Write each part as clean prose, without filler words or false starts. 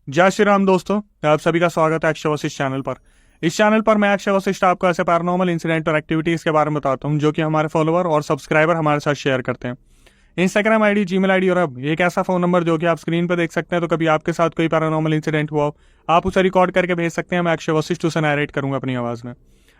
जय श्री राम दोस्तों, आप सभी का स्वागत है अक्षय वशिष्ठ चैनल पर। इस चैनल पर मैं अक्षय वशिष्ठ आपको ऐसे पैरानॉर्मल इंसिडेंट और एक्टिविटीज के बारे में बताता हूं जो कि हमारे फॉलोअर और सब्सक्राइबर हमारे साथ शेयर करते हैं। इंस्टाग्राम आईडी, जीमेल आईडी और अब एक ऐसा फोन नंबर जो कि आप स्क्रीन पर देख सकते हैं। तो कभी आपके साथ कोई पैरानॉर्मल इंसिडेंट हुआ हो, आप उसे रिकॉर्ड करके भेज सकते हैं। मैं अक्षय वशिष्ठ उसे नरेट करूंगा अपनी आवाज में।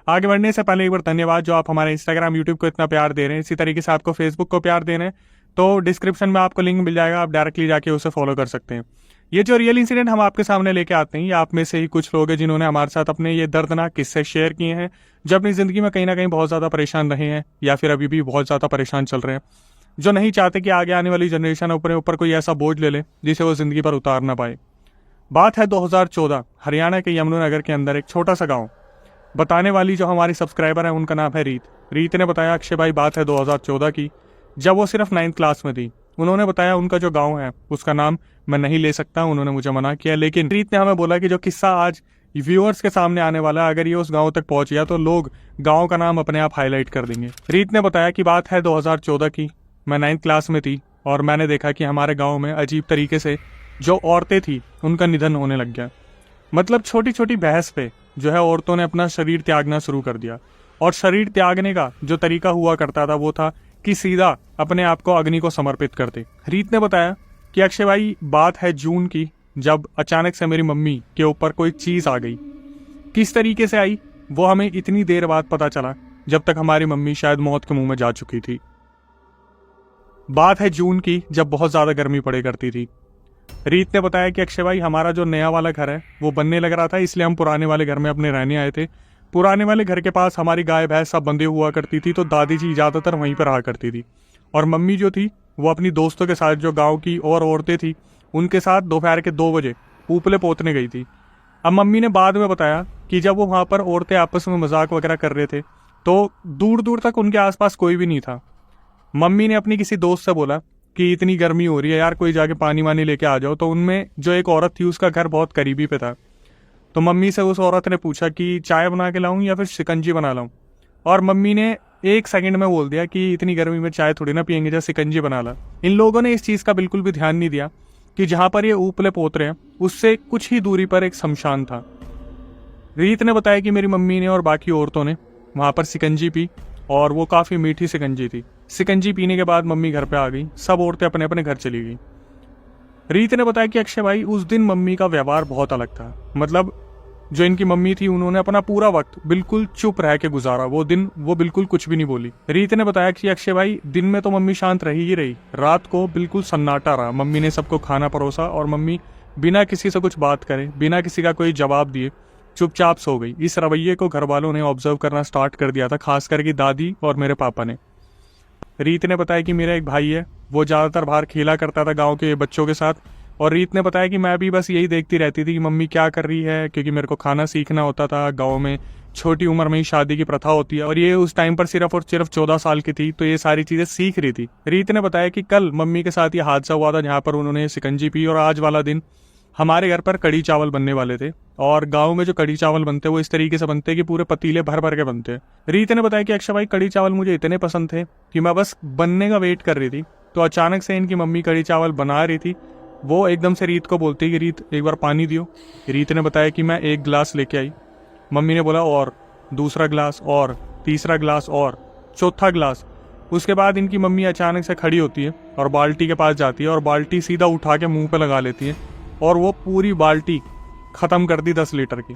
आगे बढ़ने से पहले एक बार धन्यवाद जो आप हमारे इंस्टाग्राम, यूट्यूब को इतना प्यार दे रहे हैं। इसी तरीके से आपको फेसबुक को प्यार दे रहे हैं तो डिस्क्रिप्शन में आपको लिंक मिल जाएगा, आप डायरेक्टली जाके उसे फॉलो कर सकते हैं। ये जो रियल इंसिडेंट हम आपके सामने लेके आते हैं, ये आप में से ही कुछ लोग हैं जिन्होंने हमारे साथ अपने ये दर्दनाक किस्से शेयर किए हैं, जो अपनी जिंदगी में कहीं ना कहीं बहुत ज्यादा परेशान रहे हैं या फिर अभी भी बहुत ज्यादा परेशान चल रहे हैं, जो नहीं चाहते कि आगे आने वाली जनरेशन अपने ऊपर कोई ऐसा बोझ ले ले जिसे वो जिंदगी पर उतार ना पाए। बात है 2014 हरियाणा के यमुनानगर के अंदर एक छोटा सा गाँव। बताने वाली जो हमारी सब्सक्राइबर है उनका नाम है रीत। रीत ने बताया, अक्षय भाई बात है 2014 की, जब वो सिर्फ 9th क्लास में थी। उन्होंने बताया उनका जो गांव है उसका नाम मैं नहीं ले सकता, उन्होंने मुझे मना किया, लेकिन रीत ने हमें बोला कि जो किस्सा आज व्यूअर्स के सामने आने वाला है, अगर ये उस गांव तक पहुंच गया तो लोग गांव का नाम अपने आप हाईलाइट कर देंगे। रीत ने बताया कि बात है 2014 की, मैं 9th क्लास में थी और मैंने देखा कि हमारे गाँव में अजीब तरीके से जो औरतें थी उनका निधन होने लग गया। मतलब छोटी छोटी बहस पे जो है औरतों ने अपना शरीर त्यागना शुरू कर दिया। और शरीर त्यागने का जो तरीका हुआ करता था वो था कि सीधा अपने आप को अग्नि को समर्पित कर दे। रीत ने बताया कि अक्षय भाई बात है जून की, जब अचानक से मेरी मम्मी के ऊपर कोई चीज आ गई। किस तरीके से आई वो हमें इतनी देर बाद पता चला, जब तक हमारी मम्मी शायद मौत के मुंह में जा चुकी थी। बात है जून की, जब बहुत ज्यादा गर्मी पड़े करती थी। रीत ने बताया कि अक्षय भाई हमारा जो नया वाला घर है वो बनने लग रहा था, इसलिए हम पुराने वाले घर में अपने रहने आए थे। पुराने वाले घर के पास हमारी गाय भैंस सब बंधे हुआ करती थी, तो दादी जी ज्यादातर वहीं पर रहा करती थी। और मम्मी जो थी वो अपनी दोस्तों के साथ, जो गांव की और औरतें थी उनके साथ दोपहर के 2 बजे ऊपले पोतने गई थी। अब मम्मी ने बाद में बताया कि जब वो वहां पर औरतें आपस में मजाक वगैरह कर रहे थे तो दूर दूर तक उनके आसपास कोई भी नहीं था। मम्मी ने अपनी किसी दोस्त से बोला कि इतनी गर्मी हो रही है यार, कोई जाके पानी वानी लेके आ जाओ। तो उनमें जो एक औरत थी उसका घर बहुत करीबी पे था। तो मम्मी से उस औरत ने पूछा कि चाय बना के लाऊं या फिर शिकंजी बना लाऊं। और मम्मी ने 1 सेकंड में बोल दिया कि इतनी गर्मी में चाय थोड़ी ना पियेंगे, जैसे शिकंजी बना ला। इन लोगों ने इस चीज का बिल्कुल भी ध्यान नहीं दिया कि जहां पर ये ऊपले पोत रहे हैं उससे कुछ ही दूरी पर एक शमशान था। रीत ने बताया कि मेरी मम्मी ने और बाकी औरतों ने वहां पर शिकंजी पी और वो काफी मीठी शिकंजी थी। शिकंजी पीने के बाद मम्मी घर पे आ गई, सब औरतें अपने अपने घर चली गई। रीत ने बताया कि अक्षय भाई उस दिन मम्मी का व्यवहार बहुत अलग था। मतलब जो इनकी मम्मी थी उन्होंने अपना पूरा वक्त बिल्कुल चुप रह के गुजारा। वो दिन वो बिल्कुल कुछ भी नहीं बोली। रीत ने बताया कि अक्षय भाई दिन में तो मम्मी शांत रही ही रही, रात को बिल्कुल सन्नाटा रहा। मम्मी ने सबको खाना परोसा और मम्मी बिना किसी से कुछ बात करे, बिना किसी का कोई जवाब दिए चुपचाप सो गई। इस रवैये को घर वालों ने ऑब्जर्व करना स्टार्ट कर दिया था, खास करके दादी और मेरे पापा ने। रीत ने बताया कि मेरा एक भाई है, वो ज्यादातर बाहर खेला करता था गांव के बच्चों के साथ। और रीत ने बताया कि मैं भी बस यही देखती रहती थी कि मम्मी क्या कर रही है, क्योंकि मेरे को खाना सीखना होता था। गांव में छोटी उम्र में ही शादी की प्रथा होती है और ये उस टाइम पर सिर्फ और सिर्फ 14 साल की थी, तो ये सारी चीजें सीख रही थी। रीत ने बताया कि कल मम्मी के साथ ये हादसा हुआ था जहां पर उन्होंने शिकंजी पी, और आज वाला दिन हमारे घर पर कड़ी चावल बनने वाले थे। और गांव में जो कड़ी चावल बनते हैं वो इस तरीके से बनते हैं कि पूरे पतीले भर भर के बनते हैं। रीत ने बताया कि अक्षय भाई कड़ी चावल मुझे इतने पसंद थे कि मैं बस बनने का वेट कर रही थी। तो अचानक से इनकी मम्मी कड़ी चावल बना रही थी, वो एकदम से रीत को बोलती कि रीत एक बार पानी दियो। रीत ने बताया कि मैं 1 गिलास लेके आई। मम्मी ने बोला और दूसरा गिलास और तीसरा गिलास और चौथा गिलास। उसके बाद इनकी मम्मी अचानक से खड़ी होती है और बाल्टी के पास जाती है और बाल्टी सीधा उठा के मुंह पे लगा लेती है और वो पूरी बाल्टी खत्म कर दी 10 लीटर की।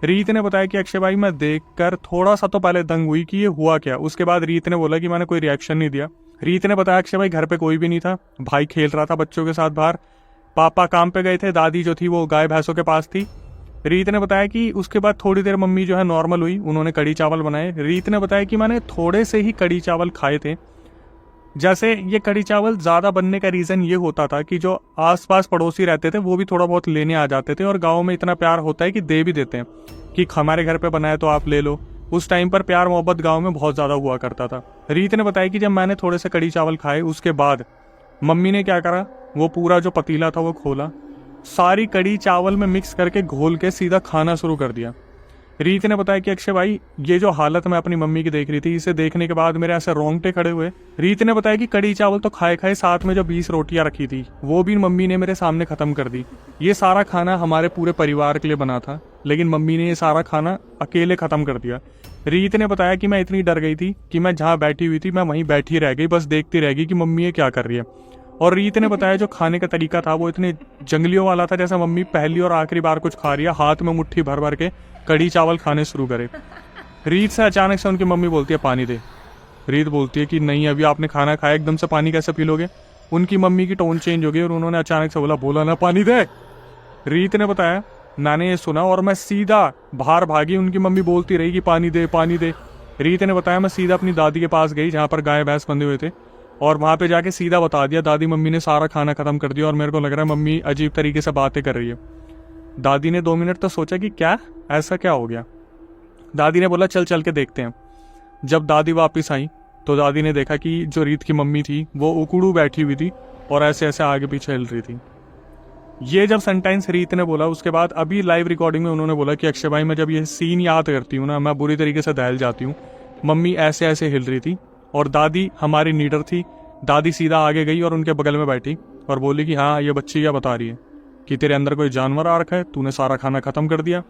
रीत ने बताया कि अक्षय भाई मैं देखकर थोड़ा सा तो पहले दंग हुई कि ये हुआ क्या। उसके बाद रीत ने बोला कि मैंने कोई रिएक्शन नहीं दिया। रीत ने बताया अक्षय भाई घर पे कोई भी नहीं था, भाई खेल रहा था बच्चों के साथ बाहर, पापा काम पे गए थे, दादी जो थी वो गाय भैंसों के पास थी। रीत ने बताया कि उसके बाद थोड़ी देर मम्मी जो है नॉर्मल हुई, उन्होंने कड़ी चावल बनाए। रीत ने बताया कि मैंने थोड़े से ही कड़ी चावल खाए थे। जैसे ये कड़ी चावल ज्यादा बनने का रीजन ये होता था कि जो आसपास पड़ोसी रहते थे वो भी थोड़ा बहुत लेने आ जाते थे, और गांव में इतना प्यार होता है कि दे भी देते हैं कि हमारे घर पे बनाए तो आप ले लो। उस टाइम पर प्यार मोहब्बत गांव में बहुत ज्यादा हुआ करता था। रीत ने बताया कि जब मैंने थोड़े से कड़ी चावल खाए उसके बाद मम्मी ने क्या करा, वो पूरा जो पतीला था वो खोला, सारी कड़ी चावल में मिक्स करके घोल के सीधा खाना शुरू कर दिया। रीत ने बताया कि अक्षय भाई, ये जो हालत मैं अपनी मम्मी की देख रही थी, इसे देखने के बाद मेरे ऐसे रोंगटे खड़े हुए। रीत ने बताया कि कड़ी चावल तो खाए खाए साथ में जो 20 रोटियां रखी थी वो भी मम्मी ने मेरे सामने खत्म कर दी। ये सारा खाना हमारे पूरे परिवार के लिए बना था, लेकिन मम्मी ने ये सारा खाना अकेले खत्म कर दिया। रीत ने बताया कि मैं इतनी डर गई थी कि मैं जहाँ बैठी हुई थी मैं वहीं बैठी रह गई, बस देखती रह गई कि मम्मी ये क्या कर रही है। और रीत ने बताया जो खाने का तरीका था वो इतने जंगलियों वाला था, जैसा मम्मी पहली और आखिरी बार कुछ खा रही है, हाथ में मुट्ठी भर भर के कड़ी चावल खाने शुरू करे। रीत से अचानक से उनकी मम्मी बोलती है पानी दे। रीत बोलती है कि नहीं, अभी आपने खाना खाया, एकदम से पानी कैसे पी लोगे। उनकी मम्मी की टोन चेंज हो गई और उन्होंने अचानक से बोला ना पानी दे। रीत ने बताया मैंने ये सुना और मैं सीधा बाहर भागी। उनकी मम्मी बोलती रही कि पानी दे पानी दे। रीत ने बताया मैं सीधा अपनी दादी के पास गई जहाँ पर गाय भैंस बंधे हुए थे, और वहाँ पे जाके सीधा बता दिया दादी मम्मी ने सारा खाना खत्म कर दिया और मेरे को लग रहा है मम्मी अजीब तरीके से बातें कर रही है। दादी ने 2 मिनट तो सोचा कि क्या ऐसा क्या हो गया। दादी ने बोला चल चल के देखते हैं। जब दादी वापस आई तो दादी ने देखा कि जो रीत की मम्मी थी वो उकड़ू बैठी हुई थी और ऐसे ऐसे आगे पीछे हिल रही थी। ये जब सेंटेंस रीत ने बोला उसके बाद अभी लाइव रिकॉर्डिंग में उन्होंने बोला कि अक्षय भाई मैं जब ये सीन याद करती हूँ ना मैं बुरी तरीके से दहल जाती हूँ। मम्मी ऐसे ऐसे हिल रही थी और दादी हमारी लीडर थी। दादी सीधा आगे गई और उनके बगल में बैठी और बोली कि हाँ ये बच्ची क्या बता रही है कि तेरे अंदर कोई जानवर आ रखा है, तूने सारा खाना खत्म कर दिया।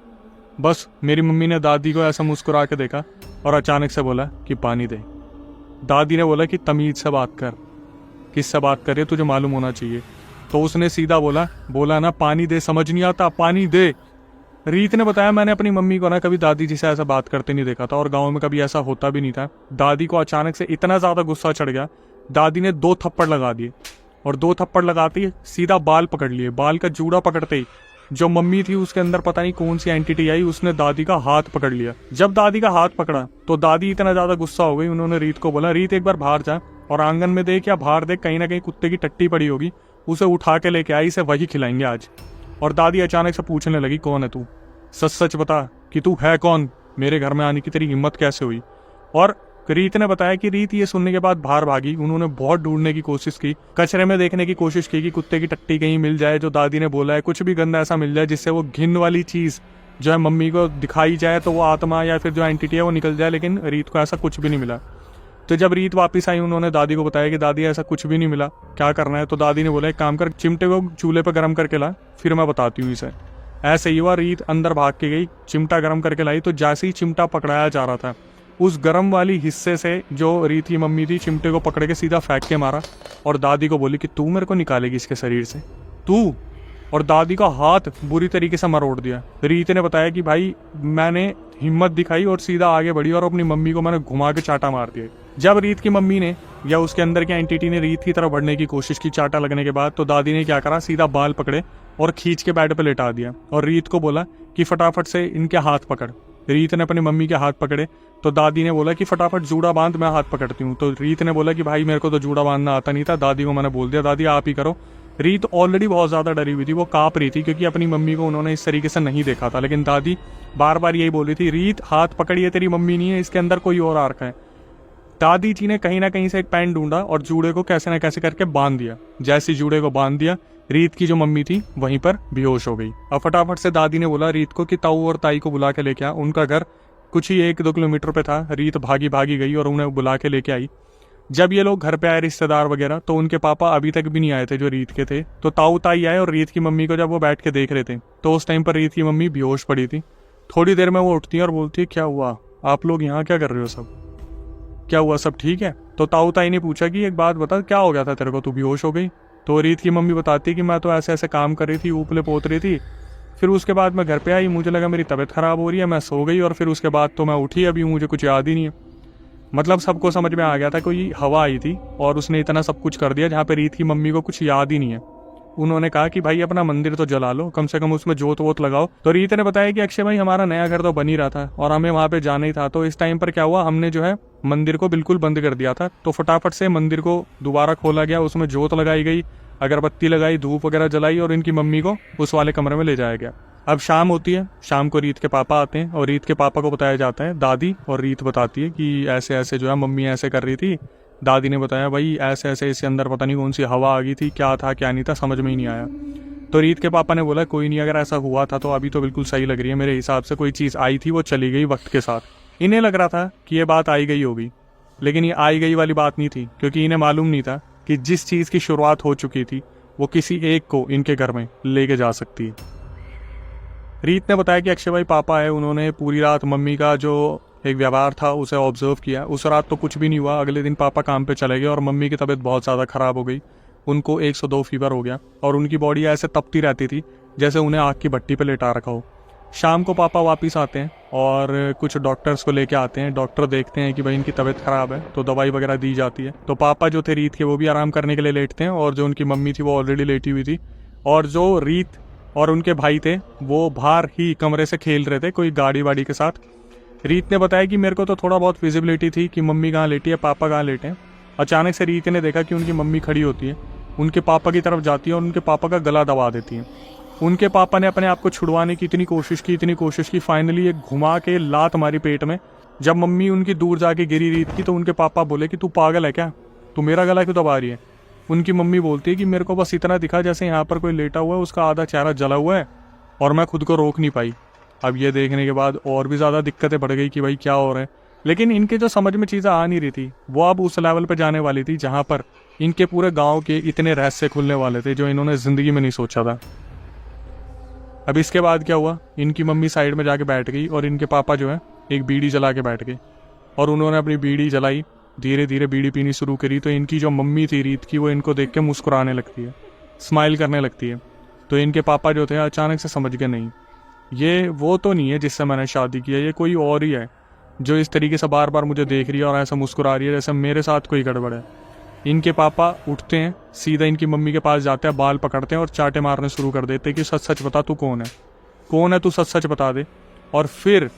बस मेरी मम्मी ने दादी को ऐसा मुस्कुरा के देखा और अचानक से बोला कि पानी दे। दादी ने बोला कि तमीज से बात कर, किससे बात कर रही है तुझे मालूम होना चाहिए। तो उसने सीधा बोला ना पानी दे, समझ नहीं आता पानी दे। रीत ने बताया मैंने अपनी मम्मी को ना कभी दादी जी से ऐसा बात करते नहीं देखा था और गांव में कभी ऐसा होता भी नहीं था। दादी को अचानक से इतना ज्यादा गुस्सा चढ़ गया, दादी ने 2 थप्पड़ लगा दिए और 2 थप्पड़ लगाते ही सीधा बाल पकड़ लिए। बाल का जूड़ा पकड़ते ही जो मम्मी थी उसके अंदर पता नहीं कौन सी एंटिटी आई, उसने दादी का हाथ पकड़ लिया। जब दादी का हाथ पकड़ा तो दादी इतना ज्यादा गुस्सा हो गई, उन्होंने रीत को बोला रीत एक बार बाहर जा और आंगन में देख या बाहर देख, कहीं ना कहीं कुत्ते की टट्टी पड़ी होगी, उसे उठा के लेके आई, इसे वही खिलाएंगे आज। और दादी अचानक से पूछने लगी कौन है तू, सच सच बता कि तू है कौन, मेरे घर में आने की तेरी हिम्मत कैसे हुई। और रीत ने बताया कि रीत ये सुनने के बाद बाहर भागी। उन्होंने बहुत ढूंढने की कोशिश की, कचरे में देखने की कोशिश की कि कुत्ते की टट्टी कहीं मिल जाए, जो दादी ने बोला है कुछ भी गंदा ऐसा मिल जाए जिससे वो घिन वाली चीज जो है मम्मी को दिखाई जाए तो वो आत्मा या फिर जो एंटिटी है वो निकल जाए, लेकिन रीत को ऐसा कुछ भी नहीं मिला। तो जब रीत वापस आई उन्होंने दादी को बताया कि दादी ऐसा कुछ भी नहीं मिला, क्या करना है। तो दादी ने बोला एक काम कर, चिमटे को चूल्हे पर गर्म करके ला, फिर मैं बताती हूँ इसे। ऐसे ही हुआ, रीत अंदर भाग के गई, चिमटा गर्म करके लाई। तो जैसे ही चिमटा पकड़ाया जा रहा था उस गर्म वाली हिस्से से जो रीत की मम्मी थी चिमटे को पकड़ के सीधा फेंक के मारा और दादी को बोली कि तू मेरे को निकालेगी इसके शरीर से, तू। और दादी का हाथ बुरी तरीके से मरोड़ दिया। रीत ने बताया कि भाई मैंने हिम्मत दिखाई और सीधा आगे बढ़ी और अपनी मम्मी को मैंने घुमा के चाटा मार दिया। जब रीत की मम्मी ने या उसके अंदर की एंटिटी ने रीत की तरफ बढ़ने की कोशिश की चाटा लगने के बाद, तो दादी ने क्या करा, सीधा बाल पकड़े और खींच के बेड पे लेटा दिया और रीत को बोला कि फटाफट से इनके हाथ पकड़। रीत ने अपनी मम्मी के हाथ पकड़े तो दादी ने बोला कि फटाफट जूड़ा बांध, मैं हाथ पकड़ती हूँ। तो रीत ने बोला कि भाई मेरे को तो जूड़ा बांधना आता नहीं था, दादी को मैंने बोल दिया दादी आप ही करो। रीत ऑलरेडी बहुत ज्यादा डरी हुई थी, वो कांप रही थी क्योंकि अपनी मम्मी को उन्होंने इस तरीके से नहीं देखा था, लेकिन दादी बार बार यही बोल रही थी रीत हाथ पकड़िए, तेरी मम्मी नहीं है, इसके अंदर कोई और आ रखा है। दादी जी ने कहीं ना कहीं से एक पेन ढूंढा और जूड़े को कैसे ना कैसे करके बांध दिया। जैसे जूड़े को बांध दिया, रीत की जो मम्मी थी वहीं पर बेहोश हो गई। अब फटाफट से दादी ने बोला रीत को कि ताऊ और ताई को बुला के लेके आ। उनका घर कुछ ही 1-2 किलोमीटर पे था। रीत भागी भागी गई और उन्हें बुला के लेके आई। जब ये लोग घर पे आए रिश्तेदार वगैरह, तो उनके पापा अभी तक भी नहीं आए थे जो रीत के थे। तो ताऊ ताई आए और रीत की मम्मी को जब वो बैठ के देख रहे थे तो उस टाइम पर रीत की मम्मी बेहोश पड़ी थी। थोड़ी देर में वो उठती है और बोलती है क्या हुआ, आप लोग यहाँ क्या कर रहे हो, सब क्या हुआ, सब ठीक है। तो ताऊ ताई ने पूछा कि एक बात बता क्या हो गया था तेरे को, तू बेहोश हो गई। तो रीत की मम्मी बताती कि मैं तो ऐसे ऐसे काम कर रही थी, ऊपले पोत रही थी, फिर उसके बाद मैं घर पे आई, मुझे लगा मेरी तबीयत खराब हो रही है, मैं सो गई और फिर उसके बाद तो मैं उठी, अभी मुझे कुछ याद ही नहीं है। मतलब सबको समझ में आ गया था कोई हवा आई थी और उसने इतना सब कुछ कर दिया जहाँ पे रीत की मम्मी को कुछ याद ही नहीं है। उन्होंने कहा कि भाई अपना मंदिर तो जला लो, कम से कम उसमें जोत वोत लगाओ। तो रीत ने बताया कि अक्षय भाई हमारा नया घर तो बन ही रहा था और हमें वहाँ पे जाना ही था। तो इस टाइम पर क्या हुआ, हमने जो है मंदिर को बिल्कुल बंद कर दिया था। तो फटाफट से मंदिर को दोबारा खोला गया, उसमें जोत लगाई गई, अगरबत्ती लगाई, धूप वगैरह जलाई और इनकी मम्मी को उस वाले कमरे में ले जाया गया। अब शाम होती है, शाम को रीत के पापा आते हैं और रीत के पापा को बताया जाता है दादी, और रीत बताती है कि ऐसे ऐसे जो है मम्मी ऐसे कर रही थी। दादी ने बताया भाई ऐसे ऐसे इसके अंदर पता नहीं कौन सी हवा आ गई थी, क्या था क्या नहीं था समझ में ही नहीं आया। तो रीत के पापा ने बोला कोई नहीं, अगर ऐसा हुआ था तो अभी तो बिल्कुल सही लग रही है, मेरे हिसाब से कोई चीज़ आई थी वो चली गई वक्त के साथ। इन्हें लग रहा था कि ये बात आई गई होगी, लेकिन ये आई गई वाली बात नहीं थी, क्योंकि इन्हें मालूम नहीं था कि जिस चीज़ की शुरुआत हो चुकी थी वो किसी एक को इनके घर में लेके जा सकती है। रीत ने बताया कि अक्षय भाई पापा है, उन्होंने पूरी रात मम्मी का जो एक व्यवहार था उसे ऑब्जर्व किया। उस रात तो कुछ भी नहीं हुआ, अगले दिन पापा काम पे चले गए और मम्मी की तबीयत बहुत ज़्यादा ख़राब हो गई। उनको 102 फीवर हो गया और उनकी बॉडी ऐसे तपती रहती थी जैसे उन्हें आग की भट्टी पे लेटा रखा हो। शाम को पापा वापस आते हैं और कुछ डॉक्टर्स को लेके आते हैं। डॉक्टर देखते हैं कि भाई इनकी तबीयत ख़राब है तो दवाई वगैरह दी जाती है। तो पापा जो थे रीत के वो भी आराम करने के लिए लेटते हैं और जो उनकी मम्मी थी वो ऑलरेडी लेटी हुई थी। और जो रीत और उनके भाई थे वो बाहर ही कमरे से खेल रहे थे कोई गाड़ी वाड़ी के साथ। रीत ने बताया कि मेरे को तो थोड़ा बहुत विजिबिलिटी थी कि मम्मी कहाँ लेटी है, पापा कहाँ लेटे हैं। अचानक से रीत ने देखा कि उनकी मम्मी खड़ी होती है, उनके पापा की तरफ जाती है और उनके पापा का गला दबा देती है। उनके पापा ने अपने आप को छुड़वाने की इतनी कोशिश की फाइनली एक घुमा के लात मारी पेट में। जब मम्मी उनकी दूर जाके गिरी रीत की तो उनके पापा बोले कि तू पागल है क्या, तू मेरा गला क्यों दबा रही है। उनकी मम्मी बोलती है कि मेरे को बस इतना दिखा जैसे यहाँ पर कोई लेटा हुआ है, उसका आधा चेहरा जला हुआ है और मैं खुद को रोक नहीं पाई। अब ये देखने के बाद और भी ज़्यादा दिक्कतें बढ़ गई कि भाई क्या हो रहा है, लेकिन इनके जो समझ में चीज़ें आ नहीं रही थी वो अब उस लेवल पर जाने वाली थी जहाँ पर इनके पूरे गांव के इतने रहस्य खुलने वाले थे जो इन्होंने ज़िंदगी में नहीं सोचा था। अब इसके बाद क्या हुआ, इनकी मम्मी साइड में जाके बैठ गई और इनके पापा जो है एक बीड़ी जला के बैठ गए और उन्होंने अपनी बीड़ी जलाई, धीरे धीरे बीड़ी पीनी शुरू करी। तो इनकी जो मम्मी थी रीत की वो इनको देख के मुस्कुराने लगती है, स्माइल करने लगती है। तो इनके पापा जो थे अचानक से समझ गए नहीं, ये वो तो नहीं है जिससे मैंने शादी की है, ये कोई और ही है जो इस तरीके से बार बार मुझे देख रही है और ऐसा मुस्कुरा रही है जैसे मेरे साथ कोई गड़बड़ है। इनके पापा उठते हैं, सीधा इनकी मम्मी के पास जाते हैं, बाल पकड़ते हैं और चाटे मारने शुरू कर देते हैं कि सच सच बता तू कौन है तू सच सच बता दे। और फिर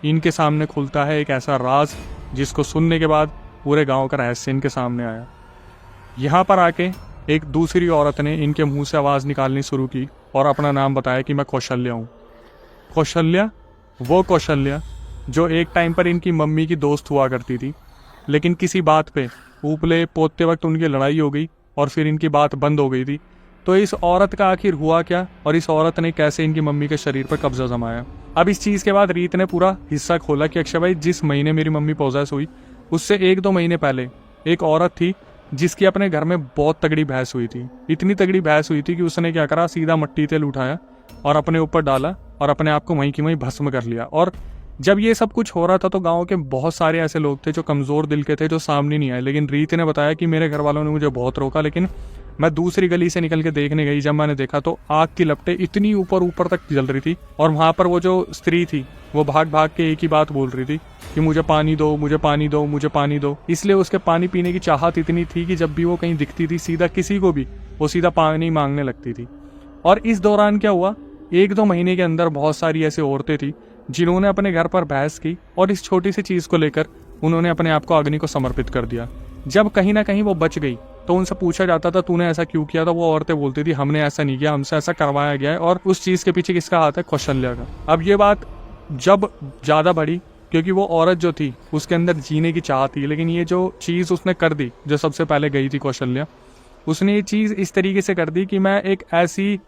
इनके सामने खुलता है एक ऐसा राज जिसको सुनने के बाद पूरे गांव का रहस्य इनके सामने आया। यहाँ पर आके एक दूसरी औरत ने इनके मुंह से आवाज़ निकालनी शुरू की और अपना नाम बताया कि मैं कौशल्या हूँ। कौशल्या, वो कौशल्या जो एक टाइम पर इनकी मम्मी की दोस्त हुआ करती थी, लेकिन किसी बात पे ऊपले पोतते वक्त उनकी लड़ाई हो गई और फिर इनकी बात बंद हो गई थी। तो इस औरत का आखिर हुआ क्या और इस औरत ने कैसे इनकी मम्मी के शरीर पर कब्जा जमाया। अब इस चीज़ के बाद रीत ने पूरा हिस्सा खोला कि अक्षय भाई जिस महीने मेरी मम्मी पॉजेस हुई उससे 1-2 महीने पहले एक औरत थी जिसकी अपने घर में बहुत तगड़ी बहस हुई थी। इतनी तगड़ी बहस हुई थी कि उसने क्या करा, सीधा मट्टी तेल उठाया और अपने ऊपर डाला और अपने आप को वहीं की वहीं भस्म कर लिया। और जब ये सब कुछ हो रहा था तो गांव के बहुत सारे ऐसे लोग थे जो कमज़ोर दिल के थे जो सामने नहीं आए। लेकिन रीत ने बताया कि मेरे घर वालों ने मुझे बहुत रोका, लेकिन मैं दूसरी गली से निकल के देखने गई। जब मैंने देखा तो आग की लपटें इतनी ऊपर ऊपर तक जल रही थी और वहाँ पर वो जो स्त्री थी वो भाग भाग के एक ही बात बोल रही थी कि मुझे पानी दो, मुझे पानी दो, मुझे पानी दो। इसलिए उसके पानी पीने की चाहत इतनी थी कि जब भी वो कहीं दिखती थी सीधा किसी को भी वो सीधा पानी मांगने लगती थी। और इस दौरान क्या हुआ, 1-2 महीने के अंदर बहुत सारी ऐसी औरतें थी जिन्होंने अपने घर पर बहस की और इस छोटी सी चीज़ को लेकर उन्होंने अपने आप को अग्नि को समर्पित कर दिया। जब कहीं ना कहीं वो बच गई तो उनसे पूछा जाता था तूने ऐसा क्यों किया, था वो औरतें बोलती थी हमने ऐसा नहीं किया, हमसे ऐसा करवाया गया है। और उस चीज़ के पीछे किसका हाथ है, कौशल्या का। अब ये बात जब ज़्यादा बढ़ी क्योंकि वो औरत जो थी उसके अंदर जीने की चाह थी, लेकिन ये जो चीज़ उसने कर दी, जो सबसे पहले गई थी कौशल्या, उसने ये चीज़ इस तरीके से कर दी कि मैं एक ऐसी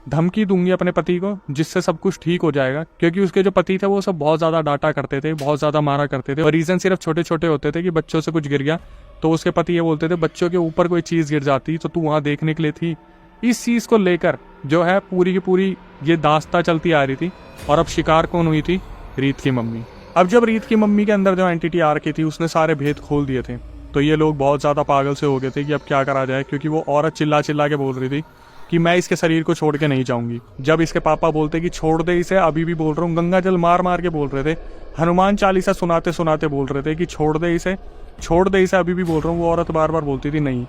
धमकी दूंगी अपने पति को जिससे सब कुछ ठीक हो जाएगा। क्योंकि उसके जो पति थे वो सब बहुत ज़्यादा डांटा करते थे, बहुत ज़्यादा मारा करते थे और रीज़न सिर्फ छोटे छोटे होते थे कि बच्चों से कुछ गिर गया तो उसके पति ये बोलते थे बच्चों के ऊपर कोई चीज़ गिर जाती तो तू वहाँ देखने के लिए थी। इस चीज़ को लेकर जो है पूरी की पूरी ये दास्ता चलती आ रही थी। और अब शिकार कौन हुई थी, रीत की मम्मी। अब जब रीत की मम्मी के अंदर जो एंटिटी आ रखी थी उसने सारे भेद खोल दिए थे तो ये लोग बहुत ज़्यादा पागल से हो गए थे कि अब क्या करा जाए। क्योंकि वो औरत चिल्ला चिल्ला के बोल रही थी कि मैं इसके शरीर को छोड़ के नहीं जाऊंगी। जब इसके पापा बोलते कि छोड़ दे इसे, अभी भी बोल रहा हूँ, गंगा जल मार मार के बोल रहे थे, हनुमान चालीसा सुनाते सुनाते बोल रहे थे कि छोड़ दे इसे, छोड़ दे इसे, अभी भी बोल रहा हूँ। वो औरत बार बार बोलती थी नहीं,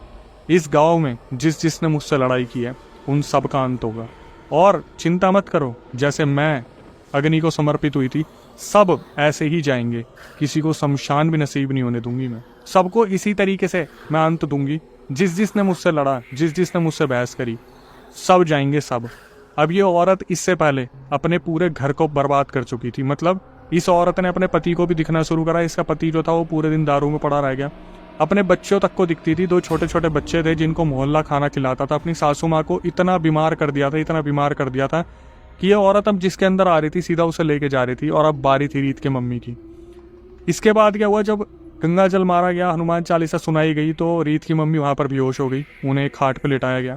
इस गाँव में जिसने मुझसे लड़ाई की है उन सब का अंत होगा। और चिंता मत करो, जैसे मैं अग्नि को समर्पित हुई थी सब ऐसे ही जाएंगे, किसी को शमशान भी नसीब नहीं होने दूंगी। मैं सबको इसी तरीके से मैं अंत दूंगी। जिसने मुझसे लड़ा, जिसने मुझसे बहस करी, सब जाएंगे सब। अब ये औरत इससे पहले अपने पूरे घर को बर्बाद कर चुकी थी। मतलब इस औरत ने अपने पति को भी दिखना शुरू करा। इसका पति जो था वो पूरे दिन दारू में पड़ा रह गया अपने बच्चों तक को दिखती थी। 2 छोटे छोटे बच्चे थे जिनको मोहल्ला खाना खिलाता था। अपनी सासू माँ को इतना बीमार कर दिया था, इतना बीमार कर दिया था कि ये औरत अब जिसके अंदर आ रही थी सीधा उसे लेके जा रही थी। और अब बारी थी रीत के मम्मी की। इसके बाद क्या हुआ, जब गंगा जल मारा गया, हनुमान चालीसा सुनाई गई, तो रीत की मम्मी वहाँ पर बेहोश हो गई। उन्हें एक खाट पर लिटाया गया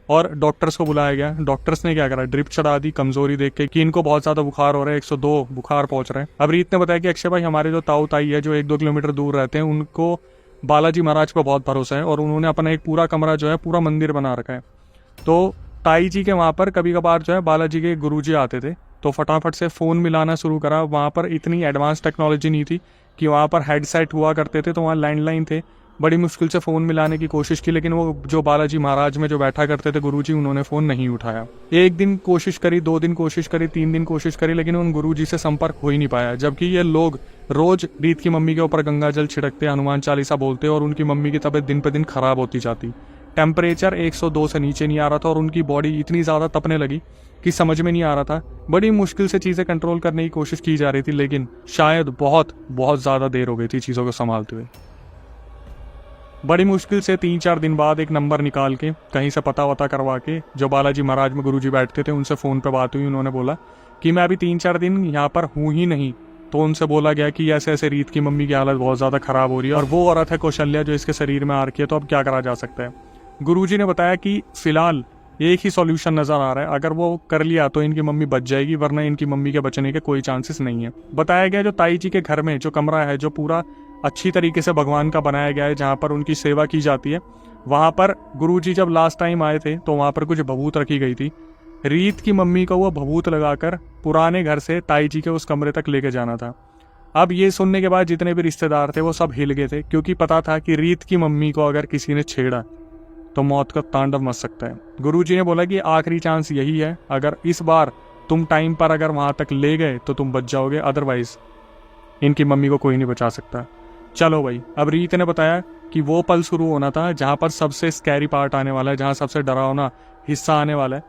और डॉक्टर्स को बुलाया गया। डॉक्टर्स ने क्या करा, ड्रिप चढ़ा दी कमजोरी देख के कि इनको बहुत ज्यादा बुखार हो रहा है, 102 बुखार पहुंच रहा है। अब रीत ने बताया कि अक्षय भाई, हमारे जो ताऊ ताई है जो 1-2 किलोमीटर दूर रहते हैं, उनको बालाजी महाराज पर बहुत भरोसा है और उन्होंने अपना एक पूरा कमरा जो है पूरा मंदिर बना रखा है। तो ताई जी के वहाँ पर कभी कभार जो है बालाजी के गुरुजी आते थे, तो फटाफट से फ़ोन मिलाना शुरू करा। वहाँ पर इतनी एडवांस टेक्नोलॉजी नहीं थी कि वहाँ पर हेडसेट हुआ करते थे, तो वहाँ लैंडलाइन थे। बड़ी मुश्किल से फ़ोन मिलाने की कोशिश की, लेकिन वो जो बालाजी महाराज में जो बैठा करते थे गुरुजी, उन्होंने फ़ोन नहीं उठाया। 1 दिन कोशिश करी, 2 दिन कोशिश करी, 3 दिन कोशिश करी, लेकिन उन गुरुजी से संपर्क हो ही नहीं पाया। जबकि ये लोग रोज रीत की मम्मी के ऊपर गंगा जल छिड़कते, हनुमान चालीसा बोलते और उनकी मम्मी की तबीयत दिन पे दिन खराब होती जाती। टेम्परेचर 102 से नीचे नहीं आ रहा था और उनकी बॉडी इतनी ज़्यादा तपने लगी कि समझ में नहीं आ रहा था। बड़ी मुश्किल से चीज़ें कंट्रोल करने की कोशिश की जा रही थी, लेकिन शायद बहुत बहुत ज़्यादा देर हो गई थी चीज़ों को संभालते हुए। बड़ी मुश्किल से 3-4 दिन बाद एक नंबर निकाल के कहीं से पता वता करवा के जो बालाजी महाराज में गुरुजी बैठते थे उनसे फ़ोन पे बात हुई। उन्होंने बोला कि मैं अभी 3-4 दिन यहाँ पर हूँ ही नहीं। तो उनसे बोला गया कि ऐसे ऐसे रीत की मम्मी की हालत बहुत ज़्यादा ख़राब हो रही है और वो औरत है कौशल्या जो इसके शरीर में आ रखी है, तो अब क्या करा जा सकता है। गुरुजी ने बताया कि फ़िलहाल एक ही सॉल्यूशन नज़र आ रहा है, अगर वो कर लिया तो इनकी मम्मी बच जाएगी, वरना इनकी मम्मी के बचने के कोई चांसेस नहीं है। बताया गया जो ताई जी के घर में जो कमरा है, जो पूरा अच्छी तरीके से भगवान का बनाया गया है, जहाँ पर उनकी सेवा की जाती है, वहाँ पर गुरुजी जब लास्ट टाइम आए थे तो वहाँ पर कुछ भभूत रखी गई थी। रीत की मम्मी को वो भभूत लगाकर पुराने घर से ताई जी के उस कमरे तक लेके जाना था। अब ये सुनने के बाद जितने भी रिश्तेदार थे वो सब हिल गए थे, क्योंकि पता था कि रीत की मम्मी को अगर किसी ने छेड़ा तो मौत का तांडव मच सकता है। गुरुजी ने बोला कि आखिरी चांस यही है, अगर इस बार तुम टाइम पर अगर वहाँ तक ले गए तो तुम बच जाओगे, अदरवाइज इनकी मम्मी को कोई नहीं बचा सकता। चलो भाई, अब रीत ने बताया कि वो पल शुरू होना था जहाँ पर सबसे स्कैरी पार्ट आने वाला है, जहाँ सबसे डरावना हिस्सा आने वाला है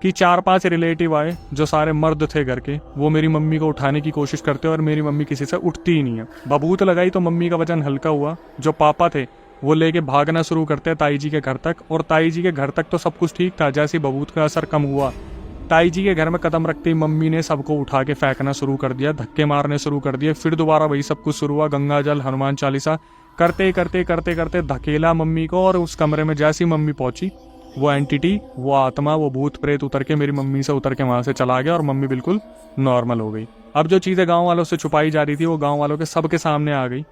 कि 4-5 रिलेटिव आए जो सारे मर्द थे घर के, वो मेरी मम्मी को उठाने की कोशिश करते और मेरी मम्मी किसी से उठती ही नहीं है। बबूत लगाई तो मम्मी का वजन हल्का हुआ। जो पापा थे वो लेके भागना शुरू करते ताई जी के घर तक, और ताई जी के घर तक तो सब कुछ ठीक था। जैसे बबूत का असर कम हुआ, ताई जी के घर में कदम रखते ही मम्मी ने सबको उठा के फेंकना शुरू कर दिया, धक्के मारने शुरू कर दिए। फिर दोबारा वही सब कुछ शुरू हुआ, गंगा जल हनुमान चालीसा करते करते करते करते धकेला मम्मी को, और उस कमरे में जैसी मम्मी पहुंची वो एंटिटी, वो आत्मा, वो भूत प्रेत उतर के मेरी मम्मी से उतर के वहां से चला गया और मम्मी बिल्कुल नॉर्मल हो गई। अब जो चीज़ें गाँव वालों से छुपाई जा रही थी वो गाँव वालों के सबके सामने आ गई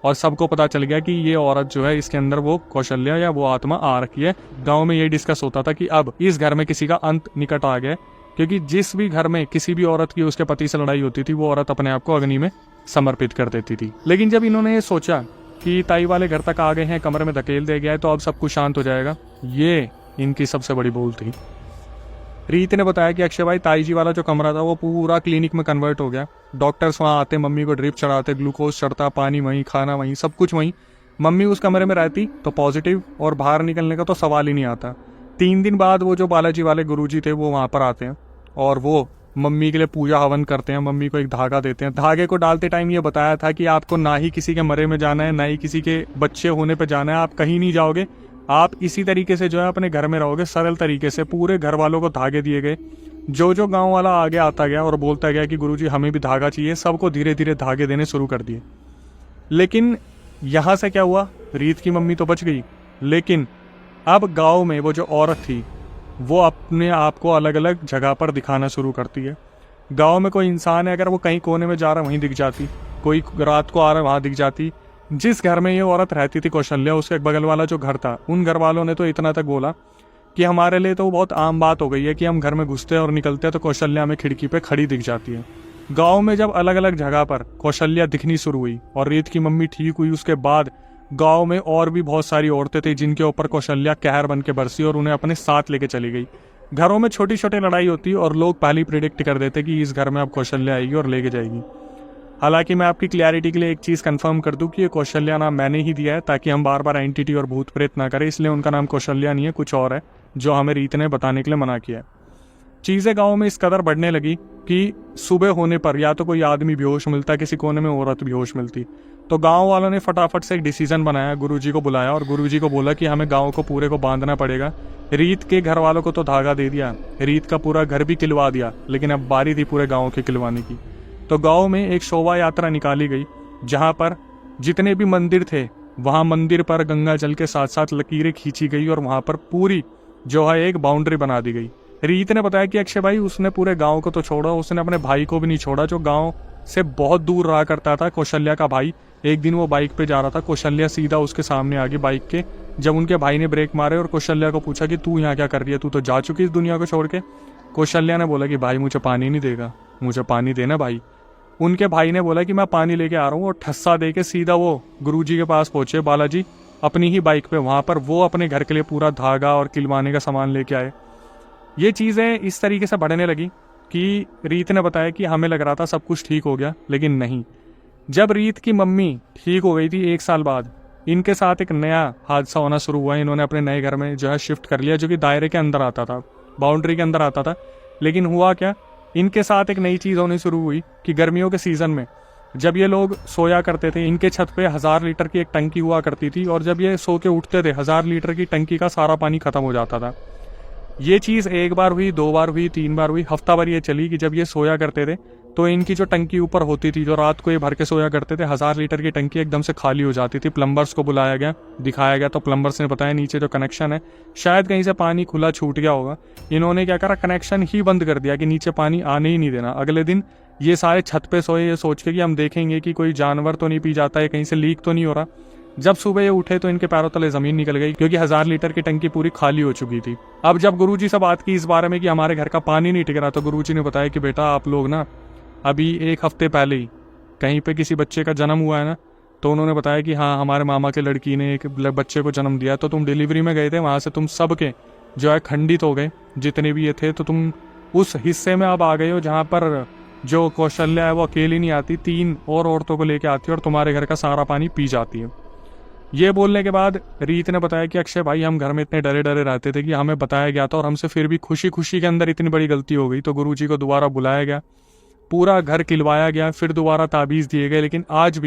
और सबको पता चल गया कि ये औरत जो है इसके अंदर वो कौशल्या या वो आत्मा आ रखी है। गाँव में ये डिस्कस होता था कि अब इस घर में किसी का अंत निकट आ गया, क्योंकि जिस भी घर में किसी भी औरत की उसके पति से लड़ाई होती थी वो औरत अपने आप को अग्नि में समर्पित कर देती थी। लेकिन जब इन्होंने ये सोचा कि ताई वाले घर तक आ गए हैं, कमरे में धकेल दे गया है, तो अब सब कुछ शांत हो जाएगा, ये इनकी सबसे बड़ी भूल थी। रीत ने बताया कि अक्षय भाई, ताई जी वाला जो कमरा था वो पूरा क्लिनिक में कन्वर्ट हो गया। डॉक्टर्स वहाँ आते, मम्मी को ड्रिप चढ़ाते, ग्लूकोज चढ़ता, पानी वहीं, खाना वहीं, सब कुछ वहीं। मम्मी उस कमरे में रहती तो पॉजिटिव, और बाहर निकलने का तो सवाल ही नहीं आता। 3 दिन बाद वो जो बालाजी वाले गुरुजी थे वो वहाँ पर आते हैं और वो मम्मी के लिए पूजा हवन करते हैं। मम्मी को एक धागा देते हैं। धागे को डालते टाइम ये बताया था कि आपको ना ही किसी के मरे में जाना है, ना ही किसी के बच्चे होने पे जाना है, आप कहीं नहीं जाओगे, आप इसी तरीके से जो है अपने घर में रहोगे, सरल तरीके से। पूरे घर वालों को धागे दिए गए। जो गांव वाला आगे आता गया और बोलता गया कि गुरुजी हमें भी धागा चाहिए, सबको धीरे धीरे धागे देने शुरू कर दिए। लेकिन यहाँ से क्या हुआ, रीत की मम्मी तो बच गई, लेकिन अब गाँव में वो जो औरत थी वो अपने आप को अलग अलग जगह पर दिखाना शुरू करती है। गांव में कोई इंसान है, अगर वो कहीं कोने में जा रहा है वहीं दिख जाती, कोई रात को आ रहा है वहां दिख जाती। जिस घर में ये औरत रहती थी कौशल्या, उसके बगल वाला जो घर था, उन घर वालों ने तो इतना तक बोला कि हमारे लिए तो बहुत आम बात हो गई है कि हम घर में घुसते और निकलते हैं तो कौशल्या हमें खिड़की पे खड़ी दिख जाती है। गाँव में जब अलग अलग जगह पर कौशल्या दिखनी शुरू हुई और रीत की मम्मी ठीक हुई, उसके बाद गांव में और भी बहुत सारी औरतें थी जिनके ऊपर कौशल्या कहर बन के बरसी और उन्हें अपने साथ लेके चली गई। घरों में छोटी छोटी लड़ाई होती और लोग पहले ही प्रिडिक्ट कर देते कि इस घर में अब कौशल्या आएगी और लेके जाएगी। हालांकि मैं आपकी क्लैरिटी के लिए एक चीज़ कंफर्म कर दूं कि ये कौशल्या नाम मैंने ही दिया है, ताकि हम बार बार एंटिटी और भूत प्रेत ना करें, इसलिए उनका नाम कौशल्या नहीं है, कुछ और है जो हमें रीत ने बताने के लिए मना किया है। चीज़ें गाँव में इस कदर बढ़ने लगी कि सुबह होने पर या तो कोई आदमी बेहोश मिलता, किसी कोने में औरत बेहोश मिलती। तो गांव वालों ने फटाफट से एक डिसीजन बनाया, गुरुजी को बुलाया और गुरुजी को बोला कि हमें गांव को पूरे को बांधना पड़ेगा। रीत के घर वालों को तो धागा दे दिया, रीत का पूरा घर भी किलवा दिया, लेकिन अब बारी थी पूरे गाँव के किलवाने की। तो गाँव में एक शोभा यात्रा निकाली गई, जहाँ पर जितने भी मंदिर थे वहाँ मंदिर पर गंगा जल के साथ साथ लकीरें खींची गई और वहाँ पर पूरी जो है एक बाउंड्री बना दी गई। रीत ने बताया कि अक्षय भाई उसने पूरे गांव को तो छोड़ा, उसने अपने भाई को भी नहीं छोड़ा जो गांव से बहुत दूर रहा करता था, कौशल्या का भाई। एक दिन वो बाइक पे जा रहा था, कौशल्या सीधा उसके सामने आ गई बाइक के। जब उनके भाई ने ब्रेक मारे और कौशल्या को पूछा कि तू यहाँ क्या कर रही है, तू तो जा चुकी इस दुनिया को छोड़ के। कौशल्या ने बोला कि भाई मुझे पानी नहीं देगा, मुझे पानी देना भाई। उनके भाई ने बोला कि मैं पानी लेके आ रहा हूँ, और ठस्सा दे के सीधा वो गुरुजी के पास पहुंचे, बालाजी अपनी ही बाइक पे। वहां पर वो अपने घर के लिए पूरा धागा और किलवाने का सामान लेके आए। ये चीज़ें इस तरीके से बढ़ने लगी कि रीत ने बताया कि हमें लग रहा था सब कुछ ठीक हो गया, लेकिन नहीं। जब रीत की मम्मी ठीक हो गई थी 1 साल बाद, इनके साथ एक नया हादसा होना शुरू हुआ। इन्होंने अपने नए घर में जो है शिफ्ट कर लिया, जो कि दायरे के अंदर आता था, बाउंड्री के अंदर आता था। लेकिन हुआ क्या, इनके साथ एक नई चीज़ होनी शुरू हुई कि गर्मियों के सीज़न में जब ये लोग सोया करते थे, इनके छत पे 1000 लीटर की एक टंकी हुआ करती थी, और जब ये सो के उठते थे 1000 लीटर की टंकी का सारा पानी खत्म हो जाता था। ये चीज़ 1 बार हुई, 2 बार हुई, 3 बार हुई, हफ्ता भर ये चली कि जब ये सोया करते थे तो इनकी जो टंकी ऊपर होती थी, जो रात को ये भर के सोया करते थे, 1000 लीटर की टंकी एकदम से खाली हो जाती थी। प्लम्बर्स को बुलाया गया, दिखाया गया, तो प्लम्बर्स ने बताया नीचे जो कनेक्शन है शायद कहीं से पानी खुला छूट गया होगा। इन्होंने क्या करा, कनेक्शन ही बंद कर दिया कि नीचे पानी आने ही नहीं देना। अगले दिन ये सारे छत पे सोए ये सोच के कि हम देखेंगे कि कोई जानवर तो नहीं पी जाता है, कहीं से लीक तो नहीं हो रहा। जब सुबह ये उठे तो इनके पैरों तले जमीन निकल गई, क्योंकि 1000 लीटर की टंकी पूरी खाली हो चुकी थी। अब जब गुरुजी से बात की इस बारे में कि हमारे घर का पानी नहीं टिक रहा, तो गुरुजी ने बताया कि बेटा आप लोग ना अभी 1 हफ्ते पहले ही कहीं पे किसी बच्चे का जन्म हुआ है ना, तो उन्होंने बताया कि हाँ हमारे मामा के लड़की ने एक बच्चे को जन्म दिया, तो तुम डिलीवरी में गए थे, वहाँ से तुम सब के जो है खंडित हो गए जितने भी ये थे। तो तुम उस हिस्से में अब आ गए हो जहाँ पर जो कौशल्या है वो अकेली नहीं आती, 3 और औरतों को लेके आती है और तुम्हारे घर का सारा पानी पी जाती है। ये बोलने के बाद रीत ने बताया कि अक्षय भाई हम घर में इतने डरे डरे रहते थे कि हमें बताया गया था और हमसे फिर भी खुशी खुशी के अंदर इतनी बड़ी गलती हो गई। तो गुरुजी को दोबारा बुलाया गया, पूरा घर किलवाया गया, फिर दोबारा ताबीज़ दिए गए। लेकिन आज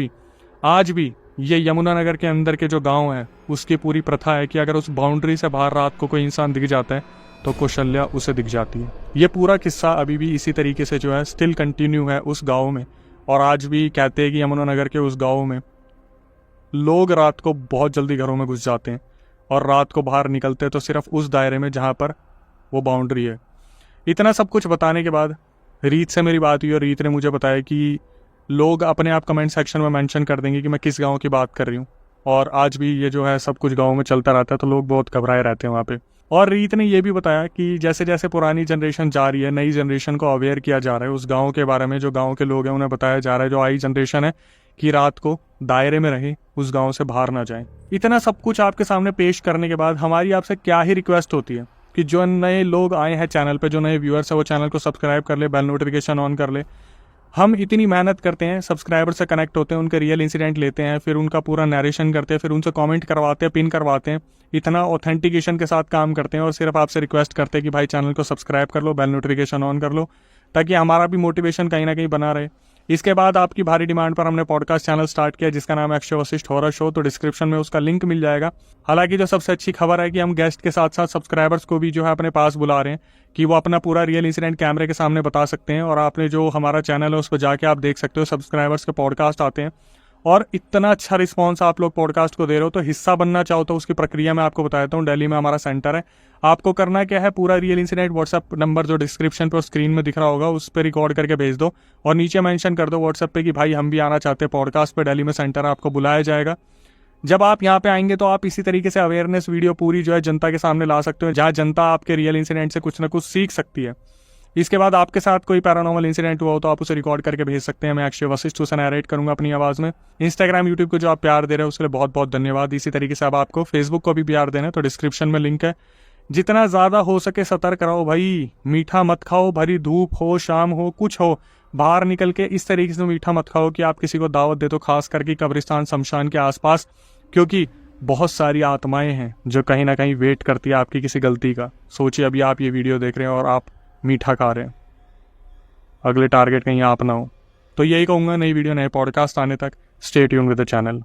भी ये यमुनानगर के अंदर के जो गांव है उसकी पूरी प्रथा है कि अगर उस बाउंड्री से बाहर रात को कोई इंसान दिख जाता है तो कौशल्या उसे दिख जाती है। ये पूरा किस्सा अभी भी इसी तरीके से जो है स्टिल कंटिन्यू है उस गाँव में। और आज भी कहते हैं कि यमुनानगर के उस गाँव में लोग रात को बहुत जल्दी घरों में घुस जाते हैं और रात को बाहर निकलते हैं तो सिर्फ उस दायरे में जहाँ पर वो बाउंड्री है। इतना सब कुछ बताने के बाद रीत से मेरी बात हुई और रीत ने मुझे बताया कि लोग अपने आप कमेंट सेक्शन में मेंशन कर देंगे कि मैं किस गांव की बात कर रही हूँ। और आज भी ये जो है सब कुछ गांव में चलता रहता है, तो लोग बहुत घबराए रहते हैं वहाँ पे। और रीत ने यह भी बताया कि जैसे जैसे पुरानी जनरेशन जा रही है, नई जनरेशन को अवेयर किया जा रहा है उस गाँव के बारे में, जो गाँव के लोग हैं उन्हें बताया जा रहा है, जो आई जनरेशन है, कि रात को दायरे में रहे, उस गांव से बाहर ना जाएं। इतना सब कुछ आपके सामने पेश करने के बाद हमारी आपसे क्या ही रिक्वेस्ट होती है कि जो नए लोग आए हैं चैनल पे, जो नए व्यूअर्स है, वो चैनल को सब्सक्राइब कर ले, बेल नोटिफिकेशन ऑन कर ले। हम इतनी मेहनत करते हैं, सब्सक्राइबर से कनेक्ट होते हैं, उनके रियल इंसिडेंट लेते हैं, फिर उनका पूरा नरेशन करते हैं, फिर उनसे कमेंट करवाते हैं, पिन करवाते हैं, इतना ऑथेंटिकेशन के साथ काम करते हैं और सिर्फ आपसे रिक्वेस्ट करते हैं कि भाई चैनल को सब्सक्राइब कर लो, बेल नोटिफिकेशन ऑन कर लो, ताकि हमारा भी मोटिवेशन कहीं ना कहीं बना रहे। इसके बाद आपकी भारी डिमांड पर हमने पॉडकास्ट चैनल स्टार्ट किया जिसका नाम है अक्षय वशिष्ठ हॉरर शो, तो डिस्क्रिप्शन में उसका लिंक मिल जाएगा। हालांकि जो सबसे अच्छी खबर है कि हम गेस्ट के साथ साथ सब्सक्राइबर्स को भी जो है अपने पास बुला रहे हैं कि वो अपना पूरा रियल इंसिडेंट कैमरे के सामने बता सकते हैं, और आपने जो हमारा चैनल है उस पर जाके आप देख सकते हो, सब्सक्राइबर्स के पॉडकास्ट आते हैं। और इतना अच्छा रिस्पांस आप लोग पॉडकास्ट को दे रहे हो, तो हिस्सा बनना चाहो तो उसकी प्रक्रिया मैं आपको बताता हूँ। दिल्ली में हमारा सेंटर है, आपको करना क्या है, पूरा रियल इंसिडेंट व्हाट्सएप नंबर जो डिस्क्रिप्शन पर स्क्रीन में दिख रहा होगा उस पर रिकॉर्ड करके भेज दो और नीचे मेंशन कर दो व्हाट्सएप पे कि भाई हम भी आना चाहते हैं पॉडकास्ट पे, दिल्ली में सेंटर है, आपको बुलाया जाएगा। जब आप यहाँ पे आएंगे तो आप इसी तरीके से अवेयरनेस वीडियो पूरी जो है जनता के सामने ला सकते हो, जहाँ जनता आपके रियल इंसिडेंट से कुछ ना कुछ सीख सकती है। इसके बाद आपके साथ कोई पैरानॉर्मल इंसिडेंट हुआ हो तो आप उसे रिकॉर्ड करके भेज सकते हैं, मैं अक्षय वशिष्ठ उसे नैरेट करूंगा अपनी आवाज़ में। इंस्टाग्राम यूट्यूब को जो आप प्यार दे रहे हो उसके लिए बहुत बहुत धन्यवाद। इसी तरीके से अब आपको फेसबुक को भी प्यार देना है तो डिस्क्रिप्शन में लिंक है। जितना ज़्यादा हो सके सतर्क रहो भाई, मीठा मत खाओ, भरी धूप हो, शाम हो, कुछ हो, बाहर निकल के इस तरीके से मीठा मत खाओ कि आप किसी को दावत दे दो, खास करके कब्रिस्तान शमशान के आसपास, क्योंकि बहुत सारी आत्माएं हैं जो कहीं ना कहीं वेट करती है आपकी किसी गलती का। सोचिए अभी आप ये वीडियो देख रहे हैं और आप मीठा खा रहे हैं। अगले टारगेट कहीं आप ना हो। तो यही कहूँगा, नई वीडियो नए पॉडकास्ट आने तक stay tuned with the channel.